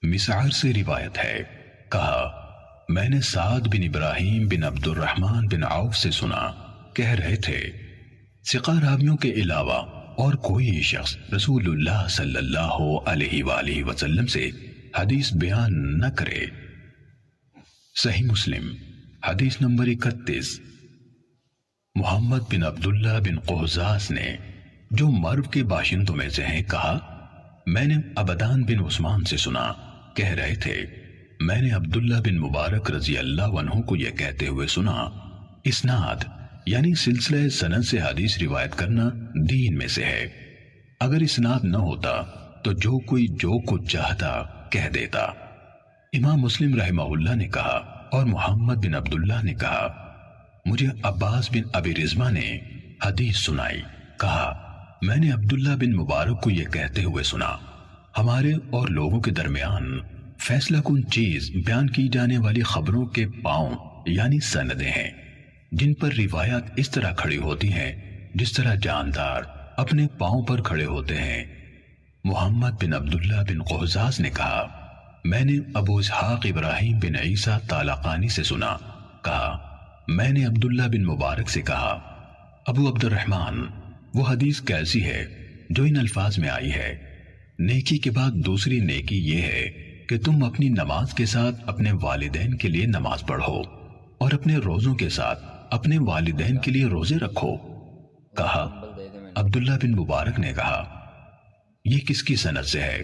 مسعر سے روایت ہے، کہا میں نے سعد بن ابراہیم بن عبد الرحمن بن عوف سے سنا، کہہ رہے تھے ثقہ راویوں کے علاوہ اور کوئی شخص رسول اللہ صلی اللہ علیہ وآلہ وسلم سے حدیث بیان نہ کرے۔ صحیح مسلم حدیث نمبر 31۔ محمد بن عبداللہ بن قہزاز نے، جو مرو کے باشندوں میں سے ہیں، کہا میں نے عبدان بن عثمان سے سنا، کہہ رہے تھے میں نے عبداللہ بن مبارک رضی اللہ عنہ کو یہ کہتے ہوئے سنا، اسناد یعنی سلسلہ سند سے حدیث روایت کرنا دین میں سے ہے، اگر اسناد نہ ہوتا تو جو کوئی جو کچھ چاہتا کہہ دیتا۔ امام مسلم رحمہ اللہ نے کہا اور محمد بن عبداللہ نے کہا مجھے عباس بن ابی رزمہ نے حدیث سنائی، کہا میں نے عبداللہ بن مبارک کو یہ کہتے ہوئے سنا، ہمارے اور لوگوں کے درمیان فیصلہ کن چیز بیان کی جانے والی خبروں کے پاؤں یعنی سندیں ہیں، جن پر روایات اس طرح کھڑی ہوتی ہیں جس طرح جاندار اپنے پاؤں پر کھڑے ہوتے ہیں۔ محمد بن عبداللہ بن قہزاز نے کہا میں نے ابو اسحاق ابراہیم بن عیسیٰ طالقانی سے سنا، کہا میں نے عبداللہ بن مبارک سے کہا ابو عبد الرحمن وہ حدیث کیسی ہے جو ان الفاظ میں آئی ہے، نیکی کے بعد دوسری نیکی یہ ہے کہ تم اپنی نماز کے ساتھ اپنے والدین کے لیے نماز پڑھو اور اپنے روزوں کے ساتھ اپنے والدین کے لیے روزے رکھو۔ کہا عبداللہ بن مبارک نے کہا یہ کس کی سند سے ہے؟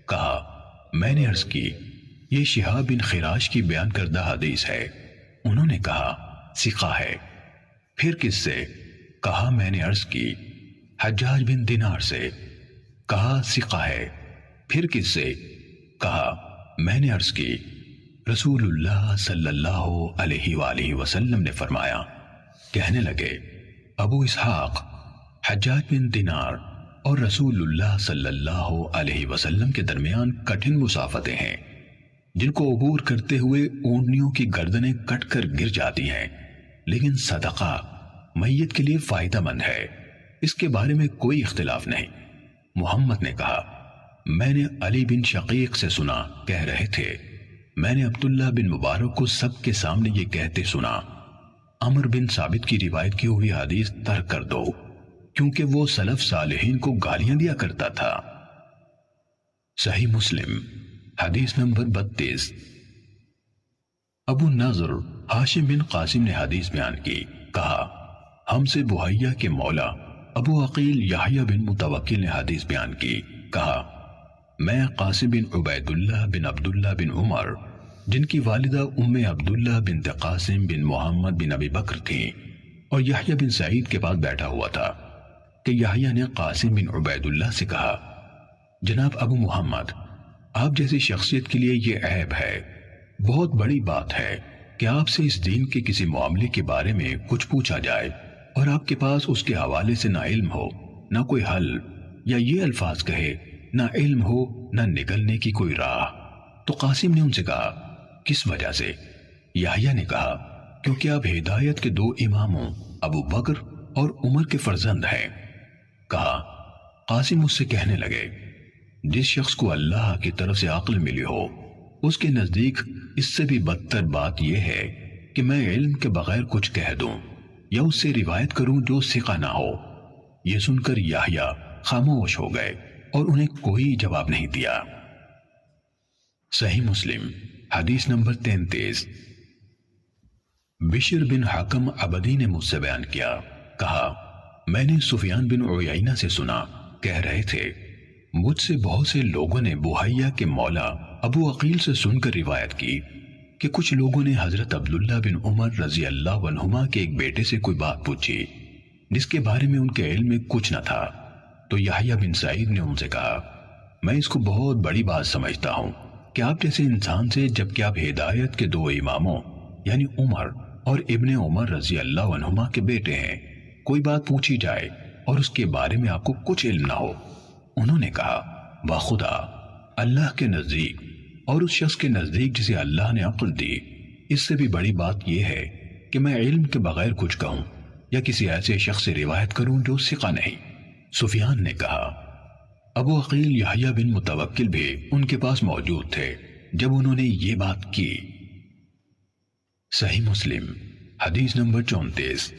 کہا میں نے عرض کی یہ شہاب بن خراش کی بیان کردہ حدیث ہے۔ انہوں نے کہا ثقہ ہے۔ پھر کس سے؟ کہا میں نے عرض کی حجاج بن دینار سے۔ کہا ثقہ ہے۔ پھر کس سے؟ کہا میں نے عرض کی رسول اللہ صلی اللہ علیہ وآلہ وسلم نے فرمایا۔ کہنے لگے ابو اسحاق، حجاج بن دینار اور رسول اللہ صلی اللہ علیہ وسلم کے درمیان کٹھن مسافتیں ہیں جن کو عبور کرتے ہوئے اونٹنیوں کی گردنیں کٹ کر گر جاتی ہیں، لیکن صدقہ میت کے لیے فائدہ مند ہے، اس کے بارے میں کوئی اختلاف نہیں۔ محمد نے کہا میں نے علی بن شقیق سے سنا، کہہ رہے تھے میں نے عبداللہ بن مبارک کو سب کے سامنے یہ کہتے سنا عمر بن ثابت کی روایت کی ہوئی حدیث ترک کر دو، کیونکہ وہ سلف صالحین کو گالیاں دیا کرتا تھا۔ صحیح مسلم حدیث نمبر 32۔ ابو نضر ہاشم بن قاسم نے حدیث بیان کی، کہا ہم سے بحیہ کے مولا ابو عقیل یحییٰ بن متوکل نے حدیث بیان کی، کہا میں قاسم بن عبید اللہ بن عبداللہ بن عمر جن کی والدہ ام عبداللہ بنت قاسم بن محمد بن ابی بکر تھیں اور یحییٰ بن سعید کے پاس بیٹھا ہوا تھا کہ یحییٰ نے قاسم بن عبید اللہ سے کہا جناب ابو محمد، آپ جیسی شخصیت کے لیے یہ عیب ہے، بہت بڑی بات ہے کہ آپ سے اس دین کے کسی معاملے کے بارے میں کچھ پوچھا جائے اور آپ کے پاس اس کے حوالے سے نہ علم ہو نہ کوئی حل، یا یہ الفاظ کہے نہ علم ہو نہ نکلنے کی کوئی راہ۔ تو قاسم نے ان سے کہا کس وجہ سے؟ یحییٰ نے کہا کیونکہ آپ ہدایت کے دو اماموں ابو بکر اور عمر کے فرزند ہیں۔ کہا قاسم اس سے کہنے لگے جس شخص کو اللہ کی طرف سے عقل ملی ہو اس کے نزدیک اس سے بھی بدتر بات یہ ہے کہ میں علم کے بغیر کچھ کہہ دوں یا اس سے روایت کروں جو ثقہ نہ ہو۔ یہ سن کر یحییٰ خاموش ہو گئے اور انہیں کوئی جواب نہیں دیا۔ صحیح مسلم حدیث نمبر 33۔ بشر بن حکم عبدی نے مجھ سے بیان کیا، کہا میں نے سفیان بن عیینہ سے سنا، کہہ رہے تھے مجھ سے بہت سے لوگوں نے بحیہ کے مولا ابو عقیل سے سن کر روایت کی کہ کچھ لوگوں نے حضرت عبداللہ بن عمر رضی اللہ عنہما کے ایک بیٹے سے کوئی بات پوچھی جس کے بارے میں ان کے علم میں کچھ نہ تھا، تو یحییٰ بن سعید نے ان سے کہا میں اس کو بہت بڑی بات سمجھتا ہوں کہ آپ جیسے انسان سے جبکہ آپ ہدایت کے دو اماموں یعنی عمر اور ابن عمر رضی اللہ عنہما کے بیٹے ہیں، کوئی بات پوچھی جائے اور اس کے بارے میں آپ کو کچھ علم نہ ہو۔ انہوں نے کہا بخدا اللہ کے نزدیک اور اس شخص کے نزدیک جسے اللہ نے عقل دی، اس سے بھی بڑی بات یہ ہے کہ میں علم کے بغیر کچھ کہوں یا کسی ایسے شخص سے روایت کروں جو ثقہ نہیں۔ سفیان نے کہا ابو عقیل یحییٰ بن متوکل بھی ان کے پاس موجود تھے جب انہوں نے یہ بات کی۔ صحیح مسلم حدیث نمبر 34۔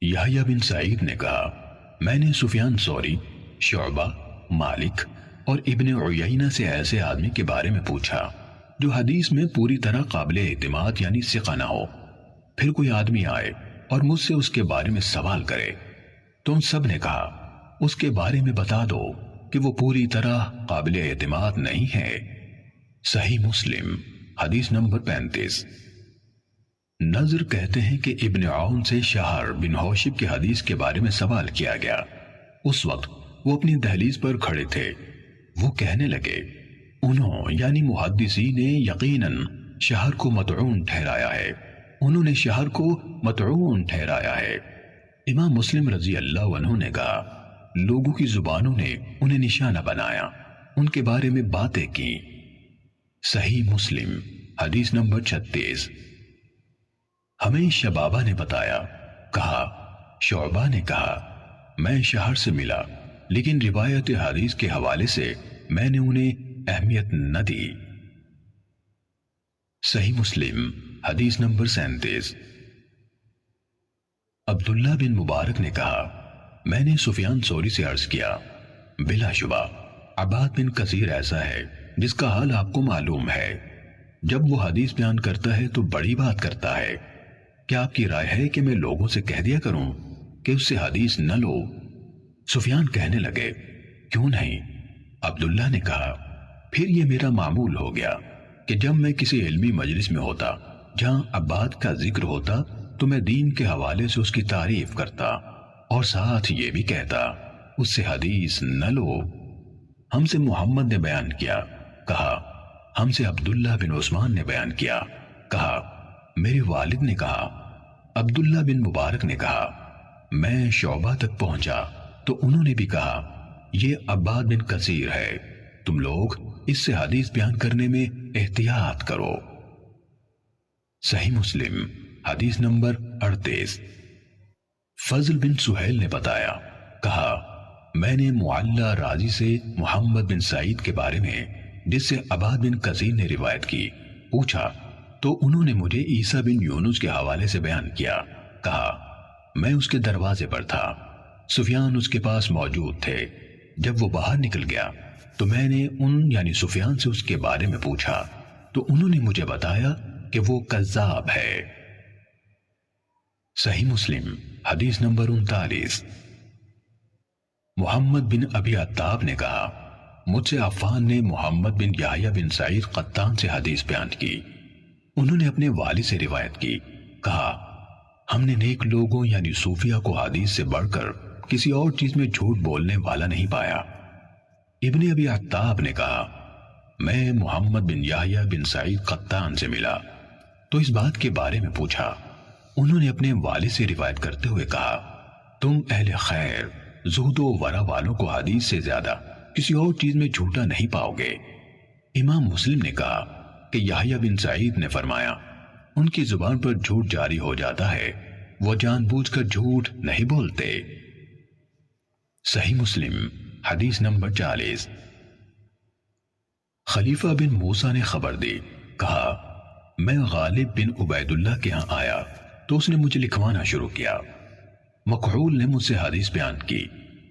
یحییٰ بن سعید نے کہا میں نے سفیان ثوری، شعبہ، مالک اور ابن عیینہ سے ایسے آدمی کے بارے میں پوچھا جو حدیث میں پوری طرح قابل اعتماد یعنی ثقہ نہ ہو۔ پھر کوئی آدمی آئے اور مجھ سے اس کے بارے میں سوال کرے تو ان سب نے کہا اس کے بارے میں بتا دو کہ وہ پوری طرح قابل اعتماد نہیں ہے۔ صحیح مسلم حدیث نمبر 35۔ نظر کہتے ہیں کہ ابن عون سے شہر بن حوشب کی حدیث کے بارے میں سوال کیا گیا۔ اس وقت وہ اپنی دہلیز پر کھڑے تھے۔ وہ کہنے لگے انہوں یعنی محدثین نے یقیناً شہر کو مطعون ٹھہرایا ہے، انہوں نے شہر کو مطعون ٹھہرایا ہے۔ امام مسلم رضی اللہ عنہ نے کہا لوگوں کی زبانوں نے انہیں نشانہ بنایا، ان کے بارے میں باتیں کی۔ صحیح مسلم حدیث نمبر 36۔ ہمیں شبابہ نے بتایا، کہا شعبہ نے کہا میں شہر سے ملا لیکن روایت حدیث کے حوالے سے میں نے انہیں اہمیت نہ دی۔ صحیح مسلم حدیث نمبر 37۔ عبداللہ بن مبارک نے کہا میں نے سفیان ثوری سے عرض کیا بلا شبہ عباد بن کثیر ایسا ہے جس کا حال آپ کو معلوم ہے، جب وہ حدیث بیان کرتا ہے تو بڑی بات کرتا ہے، کیا آپ کی رائے ہے کہ میں لوگوں سے کہہ دیا کروں کہ اس سے حدیث نہ لو؟ سفیان کہنے لگے کیوں نہیں؟ عبداللہ نے کہا پھر یہ میرا معمول ہو گیا کہ جب میں کسی علمی مجلس میں ہوتا جہاں عباد کا ذکر ہوتا تو میں دین کے حوالے سے اس کی تعریف کرتا اور ساتھ یہ بھی کہتا اس سے حدیث نہ لو۔ ہم سے محمد نے بیان کیا، کہا ہم سے عبداللہ بن عثمان نے بیان کیا، کہا میرے والد نے کہا۔ عبداللہ بن مبارک نے کہا میں شعبہ تک پہنچا تو انہوں نے بھی کہا یہ عباد بن کثیر ہے، تم لوگ اس سے حدیث بیان کرنے میں احتیاط کرو۔ صحیح مسلم حدیث نمبر 38۔ فضل بن سہیل نے بتایا، کہا میں نے معلّہ راضی سے محمد بن سعید کے بارے میں جس سے عباد بن کثیر نے روایت کی پوچھا تو انہوں نے مجھے عیسیٰ بن یونس کے حوالے سے بیان کیا، کہا میں اس کے دروازے پر تھا، سفیان اس کے پاس موجود تھے، جب وہ باہر نکل گیا تو میں نے ان یعنی سفیان سے اس کے بارے میں پوچھا تو انہوں نے مجھے بتایا کہ وہ کذاب ہے۔ صحیح مسلم حدیث نمبر 39۔ محمد بن ابی عتاب نے کہا مجھ سے عفان نے محمد بن یحییٰ بن سعید قطان سے حدیث بیان کی، انہوں نے اپنے والد سے روایت کی، کہا ہم نے نیک لوگوں یعنی صوفیہ کو حدیث سے بڑھ کر کسی اور چیز میں جھوٹ بولنے والا نہیں پایا۔ ابن ابی عتاب نے کہا میں محمد بن یحییٰ بن سعید قطان سے ملا تو اس بات کے بارے میں پوچھا، انہوں نے اپنے والد سے روایت کرتے ہوئے کہا تم اہل خیر زہد و ورع والوں کو حدیث سے زیادہ کسی اور چیز میں جھوٹا نہیں پاؤ گے۔ امام مسلم نے کہا کہ یحییٰ بن سعید نے فرمایا ان کی زبان پر جھوٹ جاری ہو جاتا ہے، وہ جان بوجھ کر جھوٹ نہیں بولتے۔ صحیح مسلم حدیث نمبر 40۔ خلیفہ بن موسیٰ نے خبر دی، کہا میں غالب بن عبید اللہ کے ہاں آیا تو اس نے مجھے لکھوانا شروع کیا۔ مکحول نے مجھ سے حدیث بیان کی،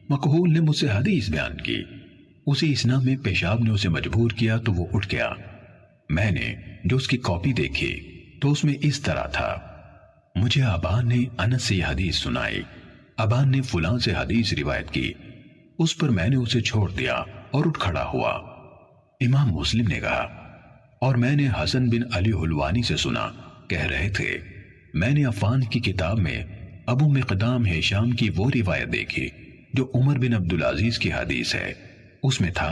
مکحول نے مجھ سے حدیث بیان کی، اسی اسنا میں پیشاب نے اسے مجبور کیا تو وہ اٹھ گیا۔ میں نے جو اس کی کاپی دیکھی تو اس میں اس طرح تھا، مجھے ابان نے انس سے یہ حدیث سنائی، ابان نے فلاں سے حدیث روایت کی، اس پر میں نے اسے چھوڑ دیا اور اٹھ کھڑا ہوا۔ امام مسلم نے کہا اور میں نے حسن بن علی حلوانی سے سنا، کہہ رہے تھے میں نے عفان کی کتاب میں ابو مقدام ہشام کی وہ روایت دیکھی جو عمر بن عبدالعزیز کی حدیث ہے، اس میں تھا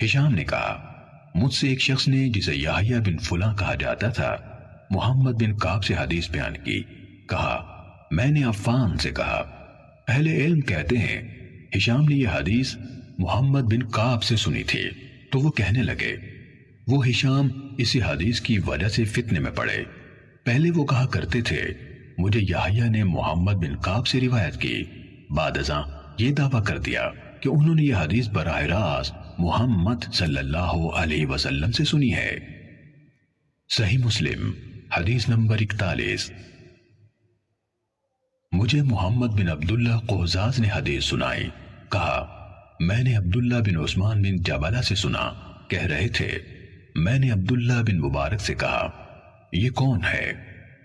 ہشام نے کہا مجھ سے ایک شخص نے جسے یحییٰ بن فلاں کہا جاتا تھا محمد بن کعب سے حدیث بیان کی، کہا میں نے عفان سے کہا اہل علم کہتے ہیں ہشام نے یہ حدیث محمد بن کعب سے سنی تھی، تو وہ کہنے لگے وہ ہشام اسی حدیث کی وجہ سے فتنے میں پڑے، پہلے وہ کہا کرتے تھے مجھے یحییٰ نے محمد بن کعب سے روایت کی، بعد ازاں یہ دعویٰ کر دیا کہ انہوں نے یہ حدیث براہ راست محمد صلی اللہ علیہ وسلم سے سنی ہے۔ صحیح مسلم حدیث نمبر 41۔ مجھے محمد بن عبداللہ قوزاز نے حدیث سنائی، کہا میں نے عبداللہ بن عثمان بن جبلہ سے سنا، کہہ رہے تھے میں نے عبداللہ بن مبارک سے کہا یہ کون ہے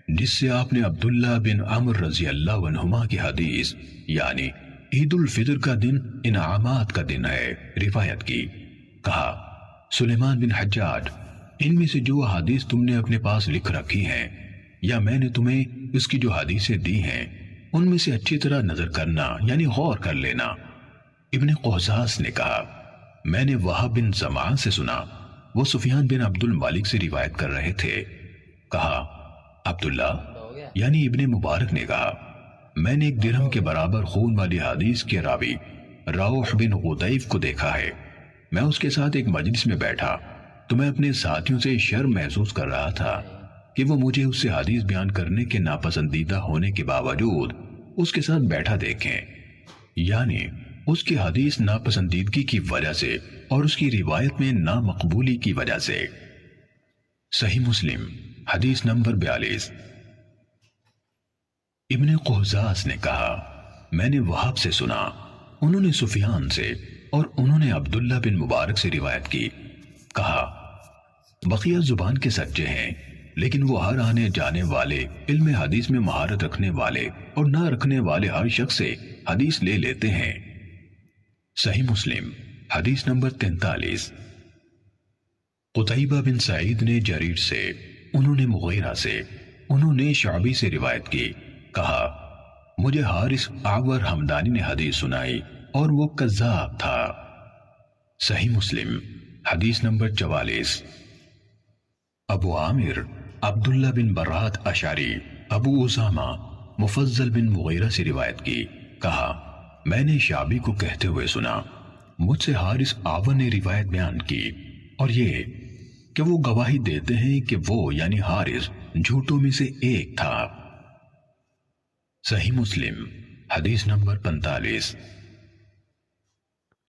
جس سے آپ نے عبداللہ بن عمر رضی اللہ عنہما کی حدیث یعنی عید الفطر کا دن انعامات کا دن ہے روایت کی؟ کہا سلیمان بن حجاج، ان میں سے جو حدیث تم نے اپنے پاس لکھ رکھی ہیں یا میں نے تمہیں اس کی جو حدیثیں دی ہیں ان میں سے اچھی طرح نظر کرنا یعنی غور کر لینا۔ ابن قوزاز نے کہا میں نے وہب بن زمان سے سنا، وہ سفیان بن عبد المالک سے روایت کر رہے تھے۔ کہا عبداللہ یعنی ابن مبارک نے کہا میں نے ایک درہم کے برابر خون والی حدیث کے راوی روح بن غدیف کو دیکھا ہے، میں اس کے ساتھ ایک مجلس میں بیٹھا تو میں اپنے ساتھیوں سے شرم محسوس کر رہا تھا کہ وہ مجھے اس سے حدیث بیان کرنے کے ناپسندیدہ ہونے کے باوجود اس کے ساتھ بیٹھا دیکھیں، یعنی اس کی حدیث ناپسندیدگی کی وجہ سے اور اس کی روایت میں نامقبولی کی وجہ سے۔ صحیح مسلم حدیث نمبر 42۔ ابن قوزاز نے کہا میں نے وہب سے سنا، انہوں نے سفیان سے اور انہوں نے عبداللہ بن مبارک سے روایت کی۔ کہا بقیہ زبان کے سچے ہیں لیکن وہ ہر آنے جانے والے علم حدیث میں مہارت رکھنے والے اور نہ رکھنے والے ہر شخص سے حدیث لے لیتے ہیں۔ صحیح مسلم حدیث نمبر 43۔ قتیبہ بن سعید نے جریر سے، انہوں نے مغیرہ سے، انہوں نے شعبی سے روایت کی۔ کہا مجھے حارث اعور حمدانی نے حدیث سنائی اور وہ کذاب تھا۔ صحیح مسلم حدیث نمبر 44۔ ابو عامر عبداللہ بن برات اشعری ابو اسامہ مفضل بن مغیرہ سے روایت کی۔ کہا میں نے شعبی کو کہتے ہوئے سنا، مجھ سے حارث اعور نے روایت بیان کی اور یہ کہ وہ گواہی دیتے ہیں کہ وہ یعنی حارث جھوٹوں میں سے ایک تھا۔ صحیح مسلم حدیث نمبر 45۔